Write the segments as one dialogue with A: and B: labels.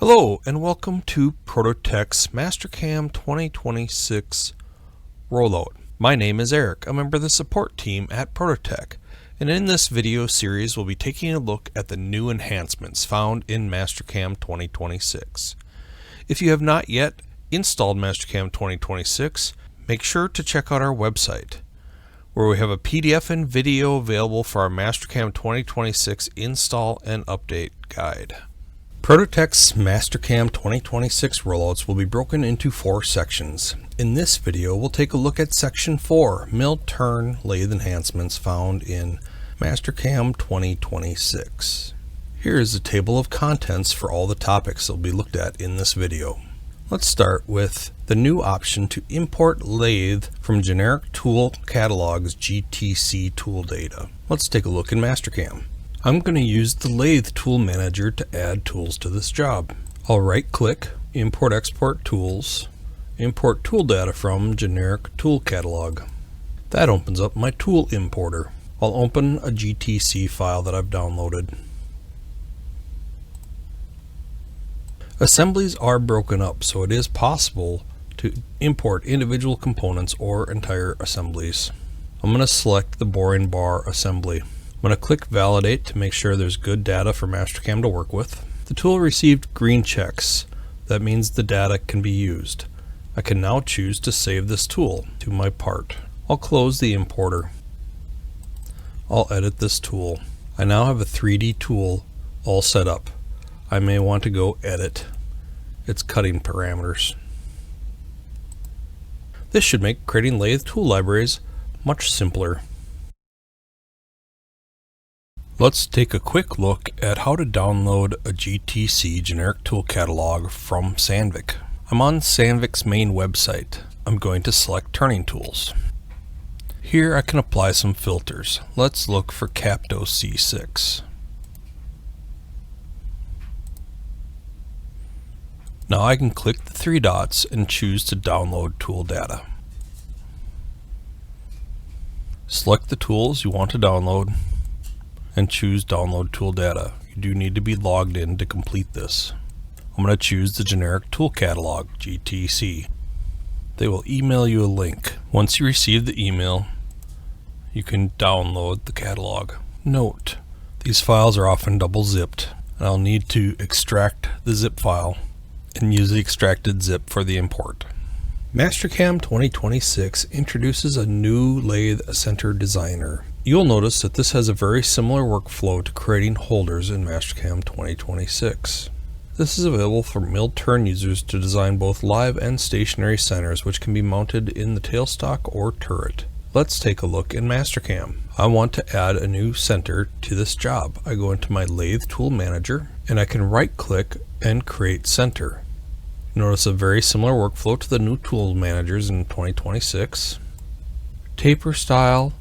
A: Hello and welcome to Prototech's Mastercam 2026 Rollout. My name is Eric, a member of the support team at Prototech, and in this video series we'll be taking a look at the new enhancements found in Mastercam 2026. If you have not yet installed Mastercam 2026, make sure to check out our website, where we have a PDF and video available for our Mastercam 2026 install and update guide. Prototech's Mastercam 2026 rollouts will be broken into 4 sections. In this video, we'll take a look at Section 4, Mill-Turn Lathe Enhancements found in Mastercam 2026. Here is a table of contents for all the topics that will be looked at in this video. Let's start with the new option to import lathe from generic tool catalogs DTC tool data. Let's take a look in Mastercam. I'm going to use the Lathe Tool Manager to add tools to this job. I'll right-click, Import Export Tools, import tool data from generic tool catalog. That opens up my tool importer. I'll open a GTC file that I've downloaded. Assemblies are broken up, so it is possible to import individual components or entire assemblies. I'm going to select the boring bar assembly. I'm going to click Validate to make sure there's good data for Mastercam to work with. The tool received green checks. That means the data can be used. I can now choose to save this tool to my part. I'll close the importer. I'll edit this tool. I now have a 3D tool all set up. I may want to go edit its cutting parameters. This should make creating lathe tool libraries much simpler. Let's take a quick look at how to download a GTC generic tool catalog from Sandvik. I'm on Sandvik's main website. I'm going to select Turning Tools. Here I can apply some filters. Let's look for Capto C6. Now I can click the 3 dots and choose to download tool data. Select the tools you want to download and choose Download Tool Data. You do need to be logged in to complete this. I'm going to choose the generic tool catalog, GTC. They will email you a link. Once you receive the email, you can download the catalog. Note, these files are often double zipped, and I'll need to extract the zip file and use the extracted zip for the import. Mastercam 2026 introduces a new lathe center designer. You'll notice that this has a very similar workflow to creating holders in Mastercam 2026. This is available for Mill-Turn users to design both live and stationary centers, which can be mounted in the tailstock or turret. Let's take a look in Mastercam. I want to add a new center to this job. I go into my Lathe Tool Manager and I can right-click and create center. Notice a very similar workflow to the new tool managers in 2026. Taper style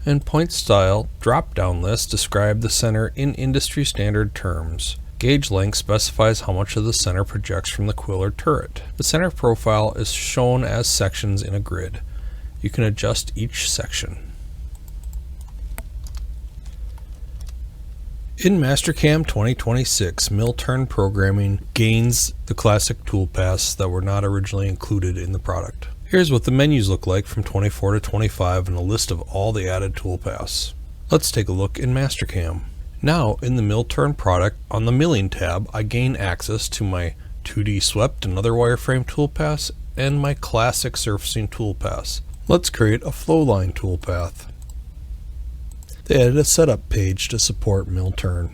A: and point style drop-down lists describe the center in industry standard terms. Gauge length specifies how much of the center projects from the quill or turret. The center profile is shown as sections in a grid. You can adjust each section. In Mastercam 2026, Mill-Turn programming gains the classic toolpaths that were not originally included in the product. Here's what the menus look like from 24 to 25 and a list of all the added toolpaths. Let's take a look in Mastercam. Now in the Mill-Turn product, on the Milling tab, I gain access to my 2D swept and other wireframe toolpaths and my classic surfacing toolpaths. Let's create a flowline toolpath. They added a setup page to support Mill-Turn.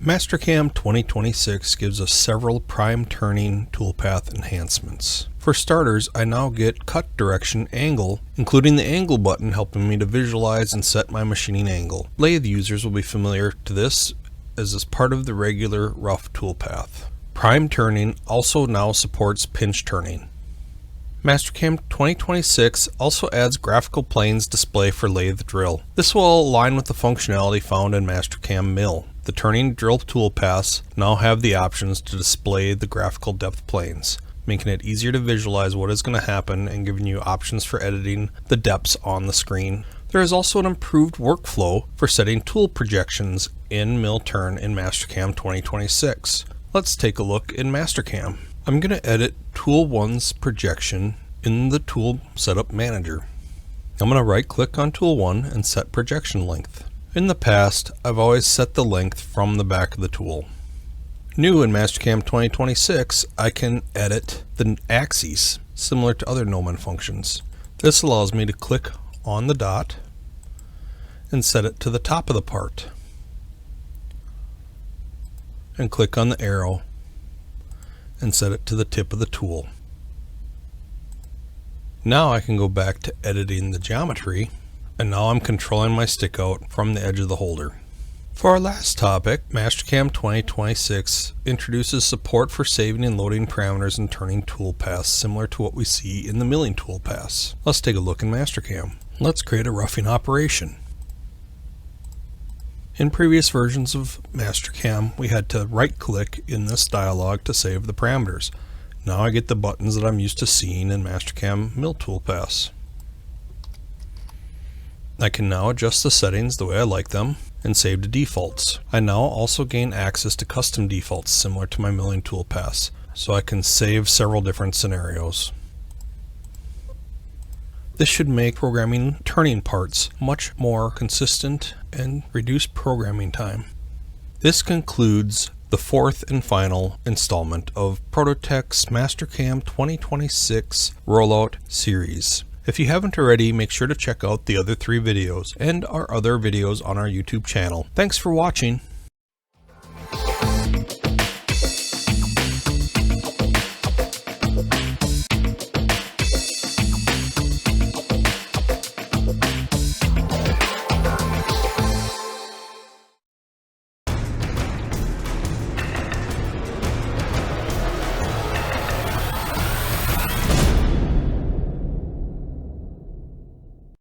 A: Mastercam 2026 gives us several prime turning toolpath enhancements. For starters, I now get cut direction angle, including the angle button helping me to visualize and set my machining angle. Lathe users will be familiar to this as is part of the regular rough toolpath. Prime turning also now supports pinch turning. Mastercam 2026 also adds graphical planes display for lathe drill. This will align with the functionality found in Mastercam Mill. The turning drill toolpaths now have the options to display the graphical depth planes, making it easier to visualize what is going to happen and giving you options for editing the depths on the screen. There is also an improved workflow for setting tool projections in Mill-Turn in Mastercam 2026. Let's take a look in Mastercam. I'm going to edit Tool 1's projection in the Tool Setup Manager. I'm going to right click on Tool 1 and set projection length. In the past, I've always set the length from the back of the tool. New in Mastercam 2026, I can edit the axes, similar to other Gnomon functions. This allows me to click on the dot and set it to the top of the part, and click on the arrow and set it to the tip of the tool. Now I can go back to editing the geometry, and now I'm controlling my stick out from the edge of the holder. For our last topic, Mastercam 2026 introduces support for saving and loading parameters and turning toolpaths similar to what we see in the milling toolpaths. Let's take a look in Mastercam. Let's create a roughing operation. In previous versions of Mastercam, we had to right-click in this dialog to save the parameters. Now I get the buttons that I'm used to seeing in Mastercam Mill Toolpaths. I can now adjust the settings the way I like them and save to defaults. I now also gain access to custom defaults similar to my milling toolpaths, so I can save several different scenarios. This should make programming turning parts much more consistent and reduce programming time. This concludes the fourth and final installment of Prototech's Mastercam 2026 Rollout series. If you haven't already, make sure to check out the other 3 videos and our other videos on our YouTube channel. Thanks for watching.